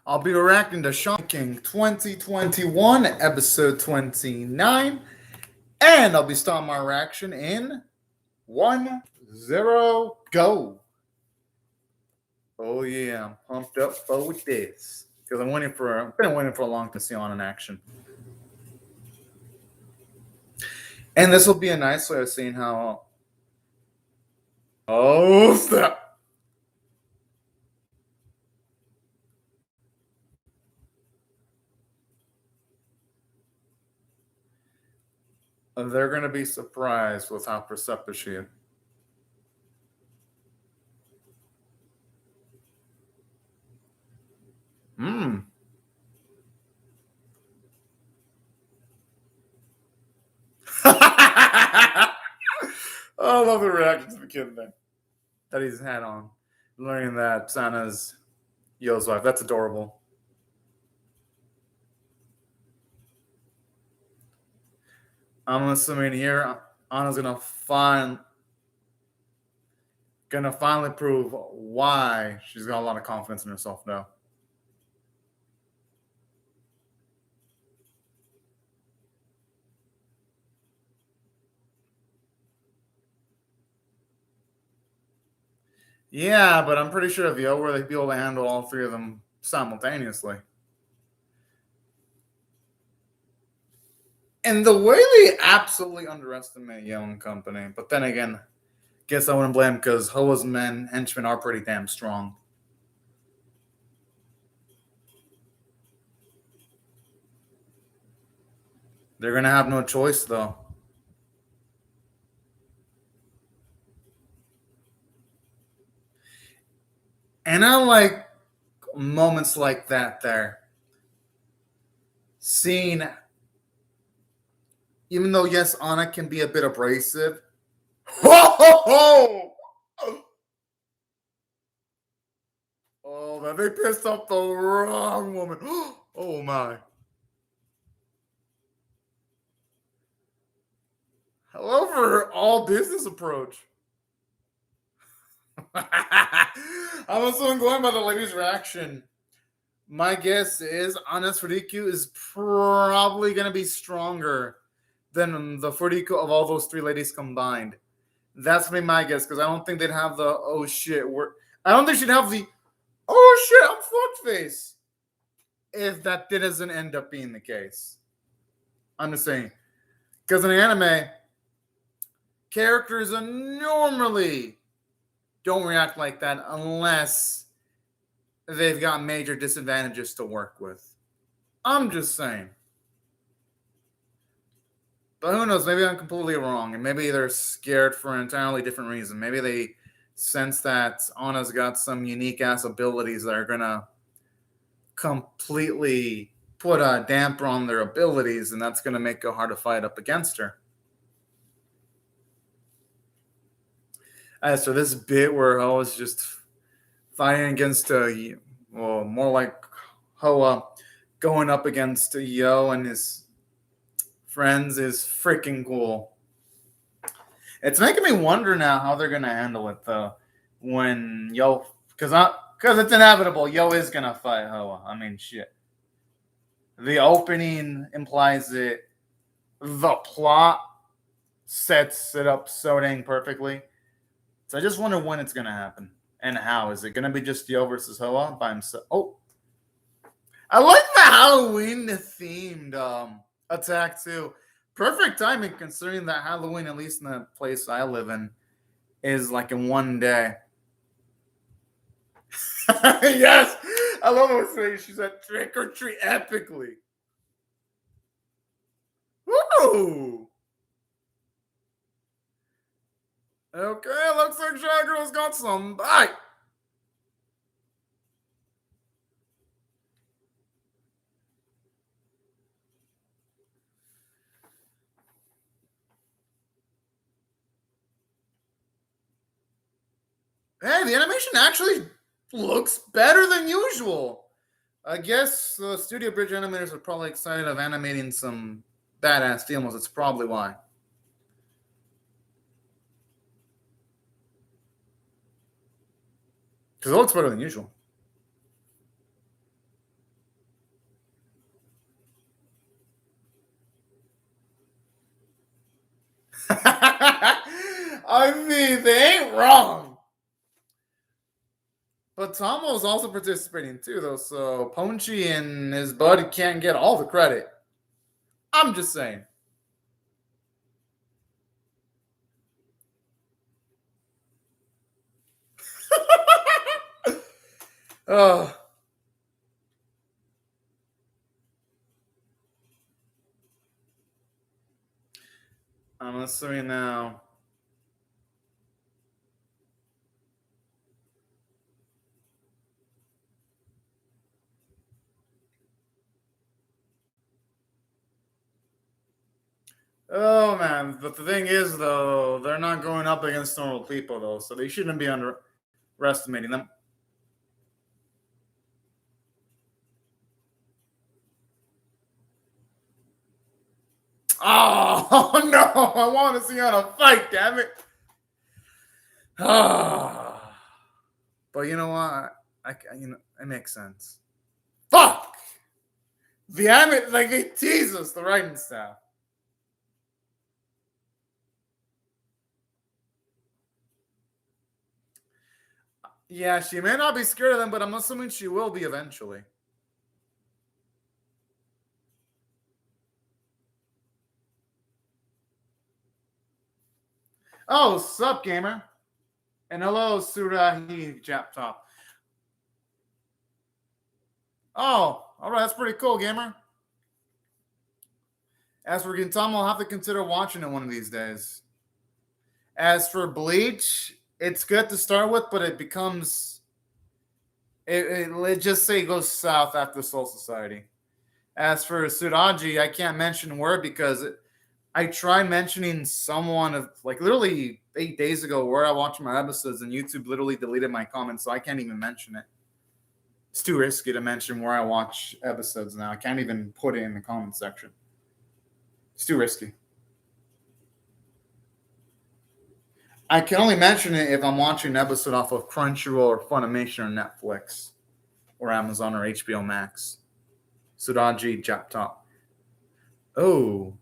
I'll be reacting to Shaman King 2021, episode 29, and I'll be starting my reaction in 1-0 go. Oh yeah, I'm pumped up for this because I've been waiting for a long time to see on in action, and this will be a nice way of seeing how. Oh snap! They're gonna be surprised with how perceptive she is. Hmm. I love the reaction to the kid thing that he's had on, learning that Santa's Yo's wife. That's adorable. I'm assuming here Anna's gonna finally prove why she's got a lot of confidence in herself now. Yeah, but I'm pretty sure if Yo were, they'd be able to handle all three of them simultaneously. And the way they absolutely underestimate Yo and company, but then again, guess I wouldn't blame because Hoa's henchmen are pretty damn strong. They're gonna have no choice though. And I like moments like that there. Seeing, even though, yes, Anna can be a bit abrasive. Oh, man, they pissed off the wrong woman. Oh, my. I love her all business approach. I'm also going by the lady's reaction. My guess is Anna's Furiku is probably going to be stronger than the Furiku of all those three ladies combined. That's going to be my guess because I don't think they'd have the oh shit. I don't think she'd have the oh shit, I'm fucked face if that doesn't end up being the case. I'm just saying. Because in anime, characters normally don't react like that unless they've got major disadvantages to work with. I'm just saying. But who knows? Maybe I'm completely wrong, and maybe they're scared for an entirely different reason. Maybe they sense that Anna's got some unique ass abilities that are gonna completely put a damper on their abilities, and that's gonna make it hard to fight up against her. As for this bit where Hoa is just fighting against more like Hoa going up against Yo and his friends is freaking cool. It's making me wonder now how they're gonna handle it though. When Yo, because it's inevitable, Yo is gonna fight Hoa. I mean, shit. The opening implies it. The plot sets it up so dang perfectly. So I just wonder when it's gonna happen and how. Is it gonna be just Yo versus Hoa by himself? Oh, I like the Halloween themed attack too. Perfect timing considering that Halloween, at least in the place I live in, is like in one day. Yes, I love her saying she's at trick or treat epically. Woo! Okay, looks like Shagirl's got some bite. Hey, the animation actually looks better than usual. I guess the Studio Bridge animators are probably excited of animating some badass films. That's probably why. Because it looks better than usual. I mean, they ain't wrong. But Tomo's also participating too, though, so Ponchi and his buddy can't get all the credit. I'm just saying. Oh, I'm assuming now. Oh man, but the thing is, though, they're not going up against normal people, though, so they shouldn't be underestimating them. Oh no! I want to see how to fight. Damn it! Ah, but you know what? It makes sense. Fuck! Damn it! Like they tease us, the writing staff. Yeah, she may not be scared of them, but I'm assuming she will be eventually. Oh, sup, gamer? And hello, Surahi Japtop. Oh, all right, that's pretty cool, gamer. As for Gintama, I'll have to consider watching it one of these days. As for Bleach, it's good to start with, but it becomes let's just say it goes south after Soul Society. As for Suraji, I can't mention where because I tried mentioning someone of like literally 8 days ago where I watched my episodes and YouTube literally deleted my comments, so I can't even mention it. It's too risky to mention where I watch episodes now. I can't even put it in the comment section. It's too risky. I can only mention it if I'm watching an episode off of Crunchyroll or Funimation or Netflix or Amazon or HBO Max. Suraji Japtop. Oh.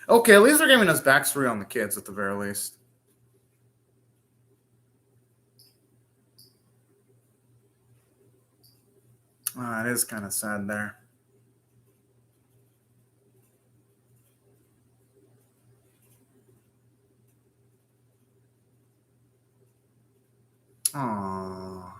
Okay, at least they're giving us backstory on the kids at the very least. It is kind of sad there. Aww.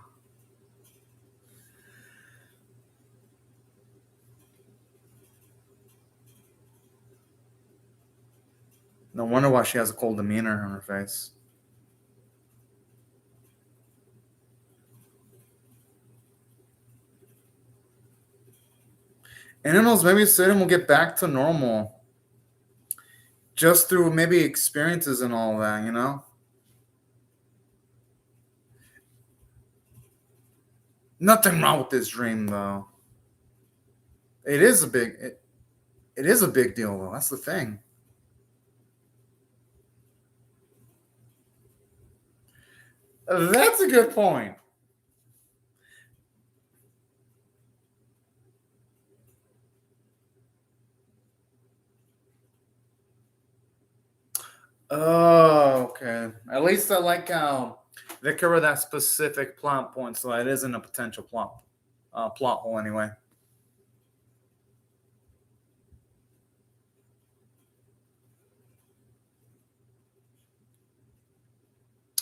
No wonder why she has a cold demeanor on her face. And who knows, maybe Satan will get back to normal just through maybe experiences and all that, you know? Nothing wrong with this dream, though. It is a big it is a big deal, though. That's the thing. That's a good point. Oh, okay. At least I like how they cover that specific plot point, so it isn't a potential plot hole anyway.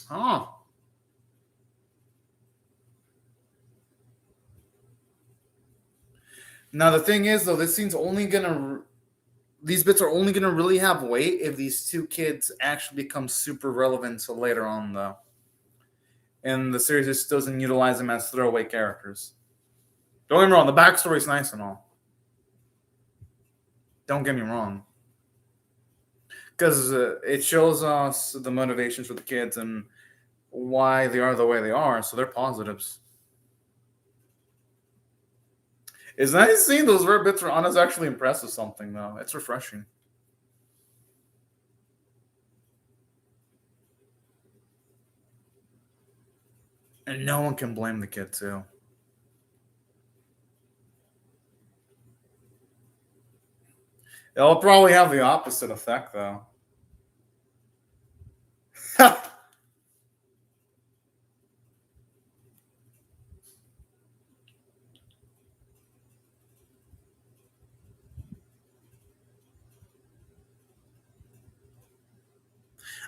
Oh. Now the thing is, though, these bits are only gonna really have weight if these two kids actually become super relevant to later on, though. And the series just doesn't utilize them as throwaway characters. Don't get me wrong, the backstory's nice and all. Don't get me wrong. Because it shows us the motivations for the kids and why they are the way they are, so they're positives. It's nice seeing those rare bits where Anna's actually impressed with something, though. It's refreshing. And no one can blame the kid, too. It'll probably have the opposite effect, though.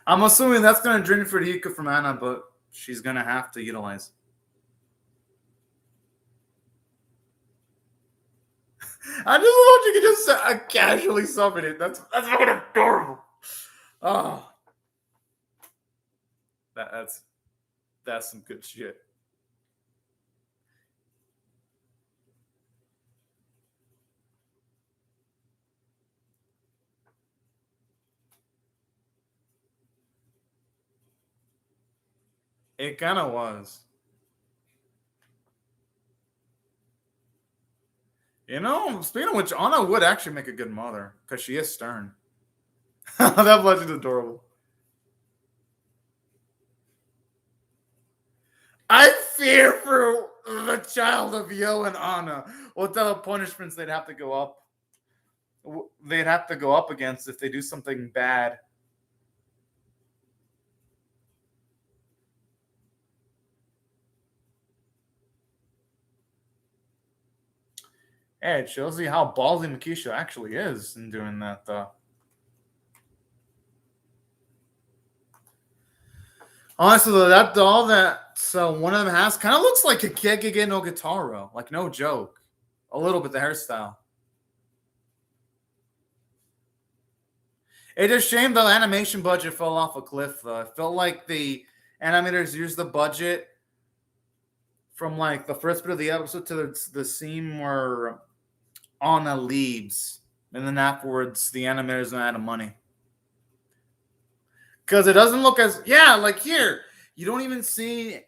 I'm assuming that's going to drain for Ryuka from Anna, but she's going to have to utilize. I just want you to just casually summon it. That's fucking adorable. Oh, that's some good shit. It kind of was. You know, speaking of which, Anna would actually make a good mother because she is stern. That blood is adorable. I fear for the child of Yo and Anna. What the punishments they'd have to go up? They'd have to go up against if they do something bad. Hey, it shows you how ballsy Makisha actually is in doing that, though. Honestly, though, that doll that one of them has kind of looks like a Kegege no Gitaro. Like, no joke. A little bit, the hairstyle. It's a shame the animation budget fell off a cliff, though. It felt like the animators used the budget from, like, the first bit of the episode to the scene where Anna leaves. And then afterwards, the animators ran out of money. Because it doesn't look as... Yeah, like here. You don't even see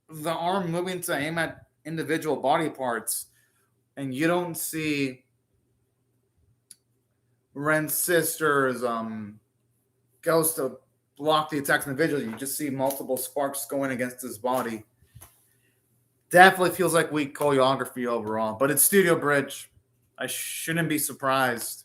the arm moving to aim at individual body parts. And you don't see Ren's sister's goes to block the attacks individually. You just see multiple sparks going against his body. Definitely feels like weak choreography overall. But it's Studio Bridge. I shouldn't be surprised.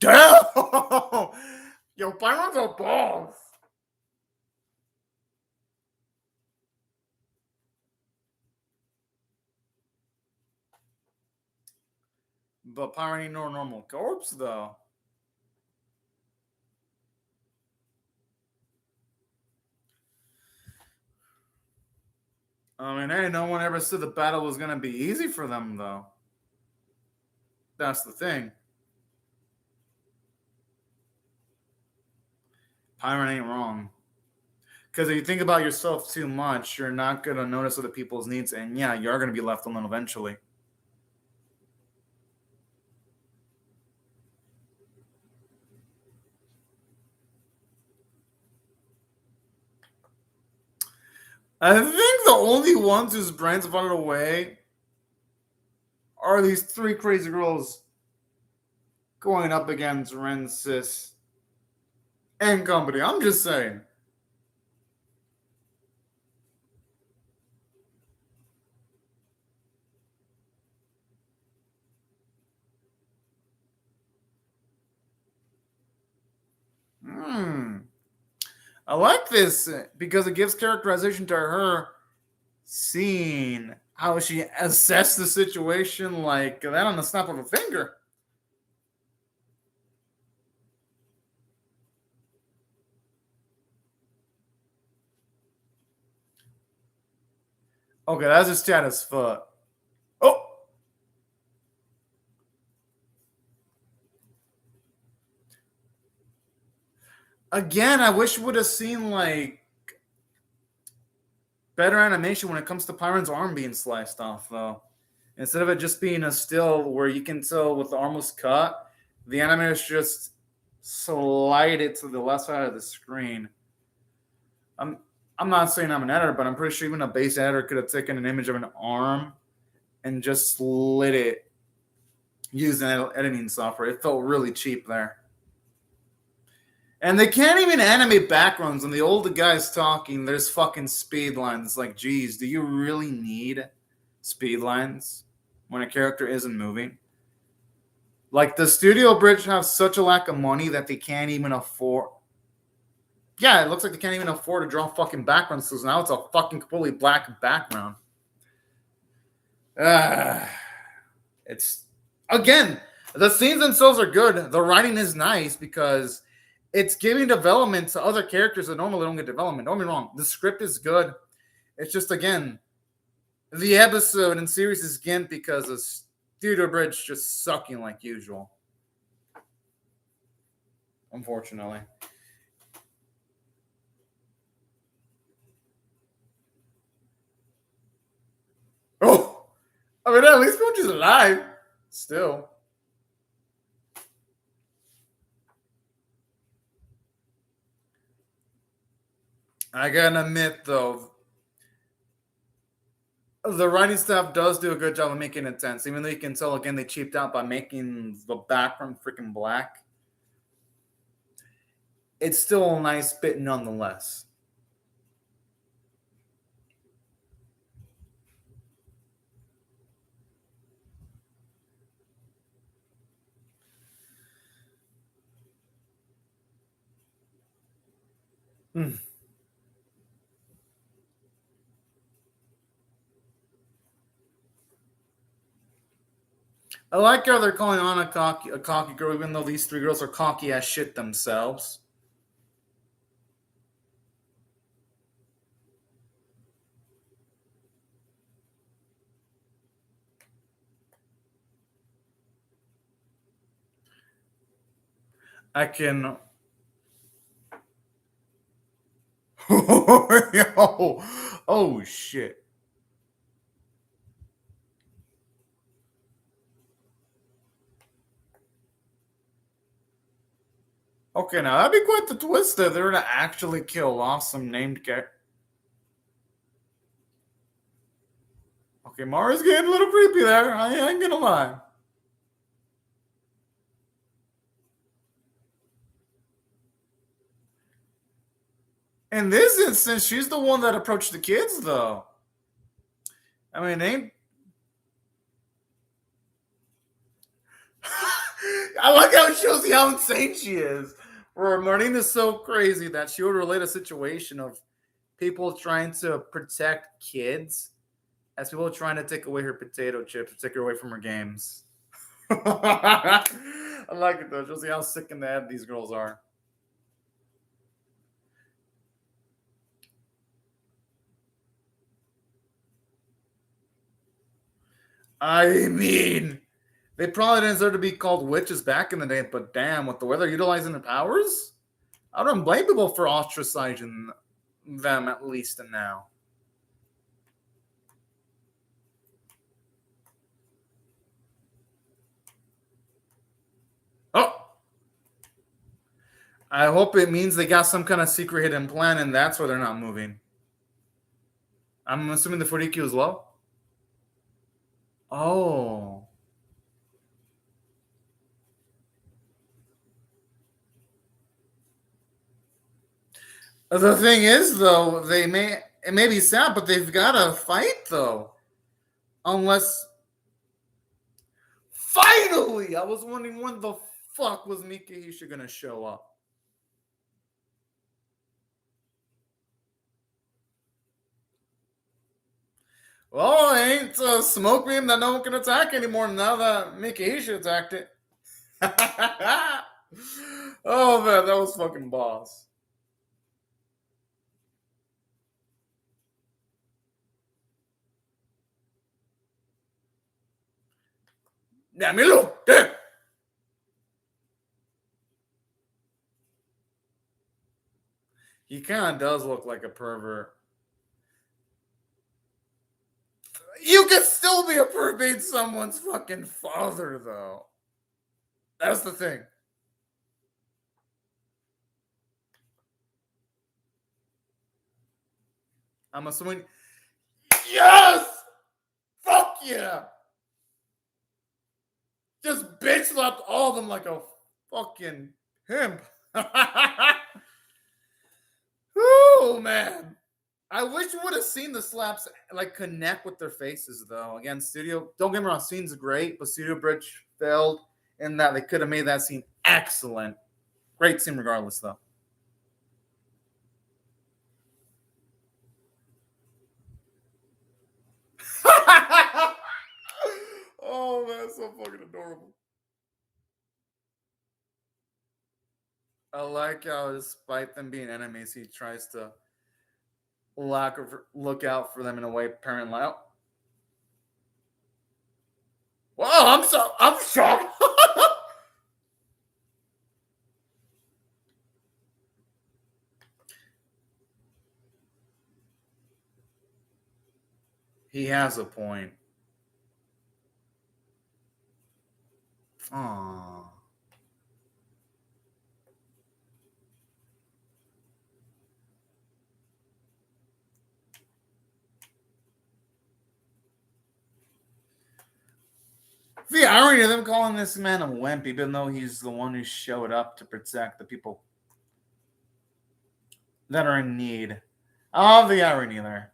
Damn! Yo, Byron's a boss. But Pyron ain't no normal corpse, though. I mean, hey, no one ever said the battle was going to be easy for them, though. That's the thing. Pyron ain't wrong. Because if you think about yourself too much, you're not going to notice other people's needs. And yeah, you're going to be left alone eventually. I think the only ones whose brains have run away are these three crazy girls going up against Ren, Sis, and company. I'm just saying. I like this because it gives characterization to her seeing how she assessed the situation like that on the snap of a finger. Okay, that's just chat as fuck. Oh! Again, I wish we would have seen like better animation when it comes to Pyron's arm being sliced off, though. Instead of it just being a still where you can tell with the arm was cut, the animators just slide it to the left side of the screen. I'm not saying I'm an editor, but I'm pretty sure even a base editor could have taken an image of an arm and just slid it using editing software. It felt really cheap there. And they can't even animate backgrounds when the older guy's talking. There's fucking speed lines. Like, geez, do you really need speed lines when a character isn't moving? Like, the studio bridge have such a lack of money that they can't even afford. Yeah, it looks like they can't even afford to draw fucking backgrounds, so now it's a fucking completely black background. It's, again, the scenes themselves are good. The writing is nice because it's giving development to other characters that normally don't get development. Don't get me wrong. The script is good. It's just, again, the episode and series is gimp because of Studio Bridge just sucking like usual. Unfortunately. Oh! I mean, at least Coach is alive. Still. I gotta admit, though, the writing staff does do a good job of making it tense. Even though you can tell, again, they cheaped out by making the background freaking black. It's still a nice bit nonetheless. Hmm. I like how they're calling on a cocky girl, even though these three girls are cocky as shit themselves. I can. Oh shit. Okay, now that'd be quite the twist if they were to actually kill off some named character. Okay, Mara's getting a little creepy there. I ain't gonna lie. In this instance, she's the one that approached the kids, though. I mean, ain't. I like how it shows you how insane she is. Where Marlene is so crazy that she would relate a situation of people trying to protect kids as people trying to take away her potato chips or take her away from her games. I like it though. It shows you how sick in the head these girls are. I mean, they probably didn't deserve to be called witches back in the day, but damn, with the way they're utilizing their powers, I don't blame people for ostracizing them at least now. Oh, I hope it means they got some kind of secret hidden plan, and that's why they're not moving. I'm assuming the 40Q is low. Oh. The thing is, though, it may be sad, but they've got to fight, though. Unless, finally, I was wondering when the fuck was Mikahisa gonna show up. Well, it ain't a smoke beam that no one can attack anymore now that Mikahisa attacked it. Oh man, that was fucking boss. Damn it, look! Damn. He kind of does look like a pervert. You can still be a pervert being someone's fucking father, though. That's the thing. I'm assuming. Yes! Fuck yeah! Just bitch slapped all of them like a fucking pimp. Oh man. I wish we would have seen the slaps like connect with their faces though. Again, studio, don't get me wrong, scene's great, but Studio Bridge failed in that they could have made that scene excellent. Great scene regardless though. Oh man, that's so fucking adorable. I like how, despite them being enemies, he tries to look out for them in a way parent like. Whoa, I'm shocked. He has a point. Aww. The irony of them calling this man a wimp, even though he's the one who showed up to protect the people that are in need. Oh, the irony there.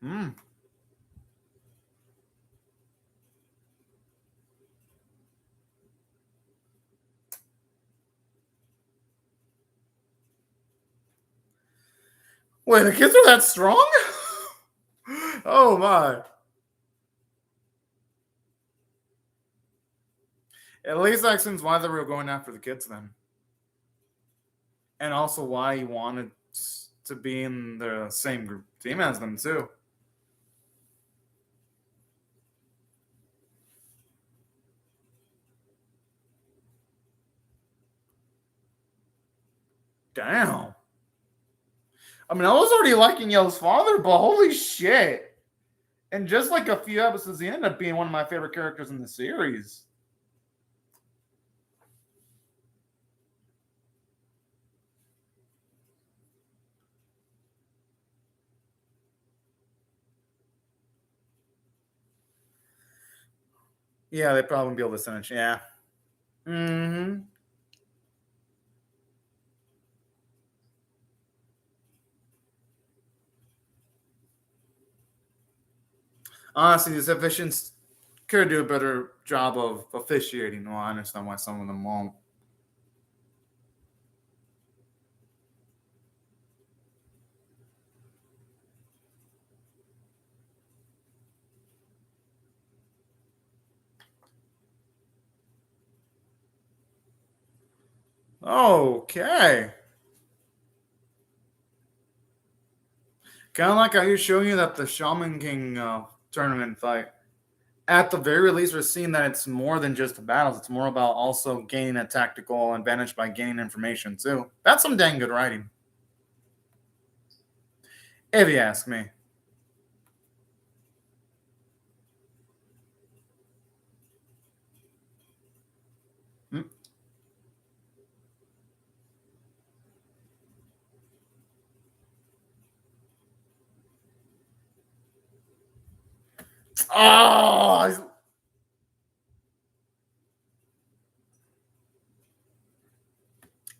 Hmm. Wait, the kids are that strong? Oh my. At least that explains why they were going after the kids then. And also why he wanted to be in the same group team as them too. Damn. I mean, I was already liking Yo's father, but holy shit. And just like a few episodes, he ended up being one of my favorite characters in the series. Yeah, they probably won't be able to finish. Yeah. Mm-hmm. Honestly, these officiants could do a better job of officiating. Well, I understand why some of them won't. Okay. Kind of like how you're showing you that the Shaman King tournament fight. At the very least, we're seeing that it's more than just battles. It's more about also gaining a tactical advantage by gaining information too. That's some dang good writing, if you ask me. Hmm? Oh,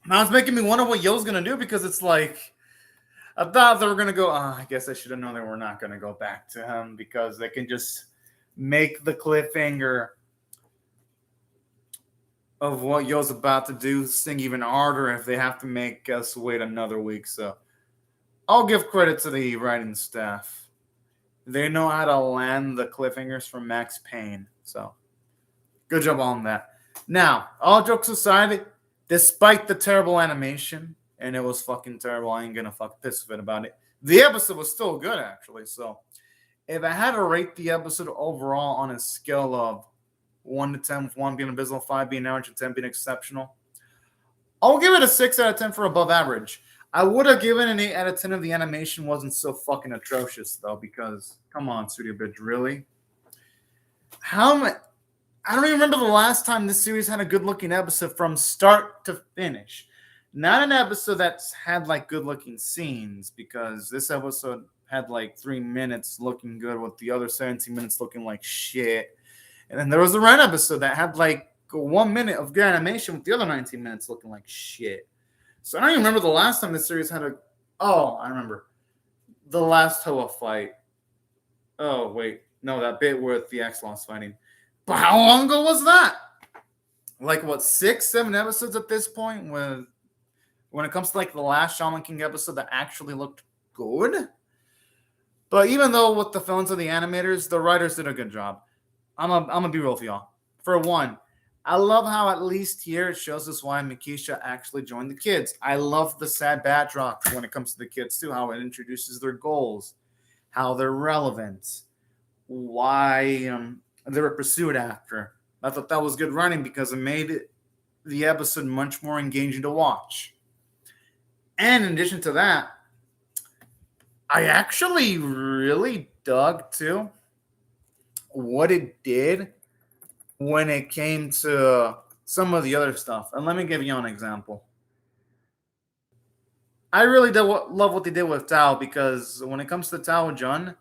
now it's making me wonder what Yo's gonna do because it's like I thought they were gonna go. Oh, I guess I should have known they were not gonna go back to him because they can just make the cliffhanger of what Yo's about to do sting even harder if they have to make us wait another week. So I'll give credit to the writing staff. They know how to land the cliffhangers from Max Payne. So good job on that. Now, all jokes aside, despite the terrible animation, and it was fucking terrible, I ain't gonna fuck piss fit about it. The episode was still good actually. So if I had to rate the episode overall on a scale of 1 to 10, with 1 being abysmal, 5 being average, and 10 being exceptional, I'll give it a 6 out of 10 for above average. I would have given an 8 out of 10 if the animation wasn't so fucking atrocious, though, because, come on, Studio Bridge, really? How much? I don't even remember the last time this series had a good-looking episode from start to finish. Not an episode that's had, like, good-looking scenes, because this episode had like 3 minutes looking good with the other 17 minutes looking like shit. And then there was the Ren episode that had like 1 minute of good animation with the other 19 minutes looking like shit. So I don't even remember the last time the series had a. Oh, I remember. The last Hoa fight. Oh, wait. No, that bit with the X-Loss fighting. But how long ago was that? Like, what, 6, 7 episodes at this point? When it comes to, like, the last Shaman King episode that actually looked good? But even though with the films of the animators, the writers did a good job. I'm gonna be real with y'all. For one, I love how at least here it shows us why Mikisha actually joined the kids. I love the sad backdrop when it comes to the kids too, how it introduces their goals, how they're relevant, why they were pursued after. I thought that was good writing because it made the episode much more engaging to watch. And in addition to that, I actually really dug too what it did when it came to some of the other stuff. And let me give you an example. I really love what they did with Tao because when it comes to Tao Jun,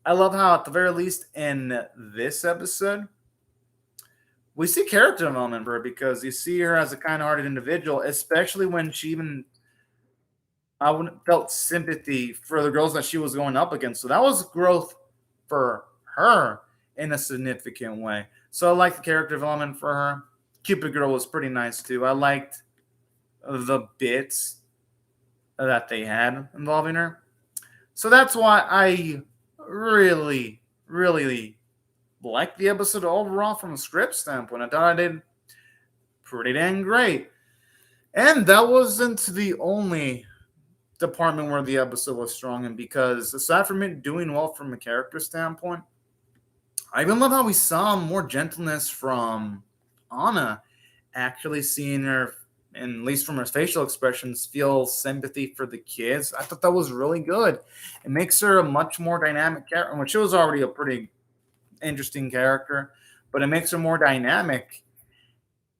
I love how at the very least in this episode, we see character development for her because you see her as a kind-hearted individual, especially when she even felt sympathy for the girls that she was going up against. So that was growth for her in a significant way. So I liked the character development for her. Cupid Girl was pretty nice too. I liked the bits that they had involving her. So that's why I really, really liked the episode overall from a script standpoint. I thought I did pretty dang great. And that wasn't the only department where the episode was strong in because aside from it doing well from a character standpoint, I even love how we saw more gentleness from Anna, actually seeing her, and at least from her facial expressions, feel sympathy for the kids. I thought that was really good. It makes her a much more dynamic character, which she was already a pretty interesting character, but it makes her more dynamic.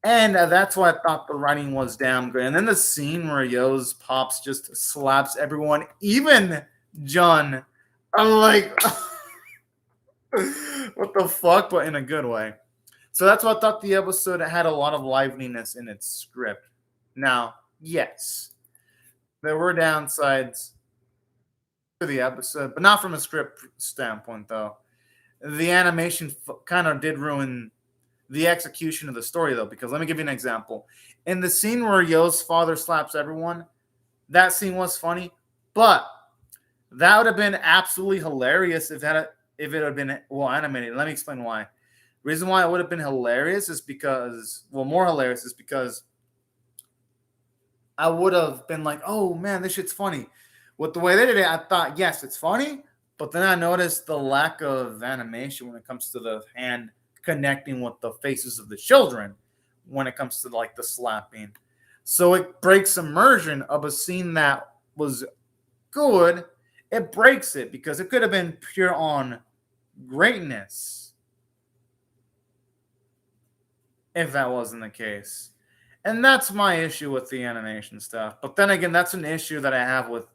And that's why I thought the writing was damn good. And then the scene where Yo's Pops just slaps everyone, even John. I'm like... what the fuck, but in a good way. So that's why I thought the episode had a lot of liveliness in its script. Now, yes, there were downsides to the episode, but not from a script standpoint, though. The animation kind of did ruin the execution of the story, though, because let me give you an example. In the scene where Yo's father slaps everyone, that scene was funny, but that would have been absolutely hilarious if it had been animated. Let me explain why. The reason why it would have been hilarious is because, more hilarious is because I would have been like, oh man, this shit's funny. With the way they did it, I thought, yes, it's funny, but then I noticed the lack of animation when it comes to the hand connecting with the faces of the children when it comes to like the slapping. So it breaks immersion of a scene that was good. It breaks it because it could have been pure on greatness if that wasn't the case. And that's my issue with the animation stuff. But then again, that's an issue that I have with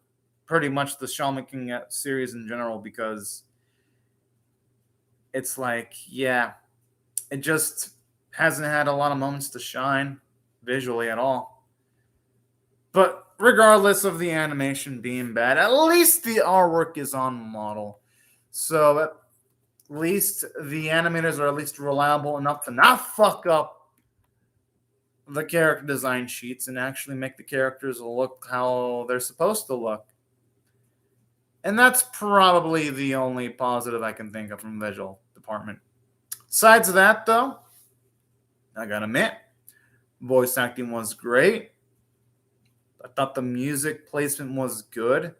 pretty much the Shaman King series in general because it's like, yeah, it just hasn't had a lot of moments to shine visually at all. But regardless of the animation being bad, at least the artwork is on model. So at least the animators are at least reliable enough to not fuck up the character design sheets and actually make the characters look how they're supposed to look. And that's probably the only positive I can think of from the visual department. Besides that, though, I gotta admit, voice acting was great. I thought the music placement was good.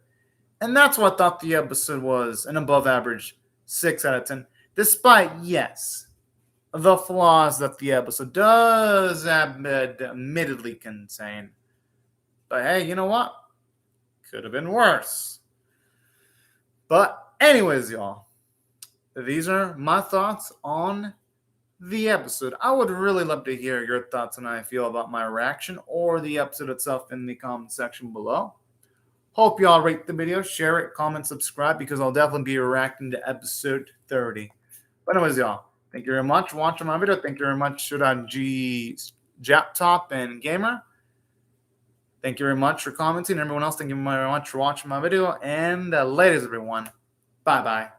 And that's what I thought the episode was an above average 6 out of 10. Despite, yes, the flaws that the episode does admittedly contain. But hey, you know what? Could have been worse. But anyways, y'all, these are my thoughts on the episode. I would really love to hear your thoughts on how I feel about my reaction or the episode itself in the comment section below. Hope y'all rate the video, share it, comment, subscribe, because I'll definitely be reacting to episode 30. But anyways, y'all, thank you very much for watching my video. Thank you very much, G Japtop and Gamer. Thank you very much for commenting. Everyone else, thank you very much for watching my video. And ladies, everyone, bye-bye.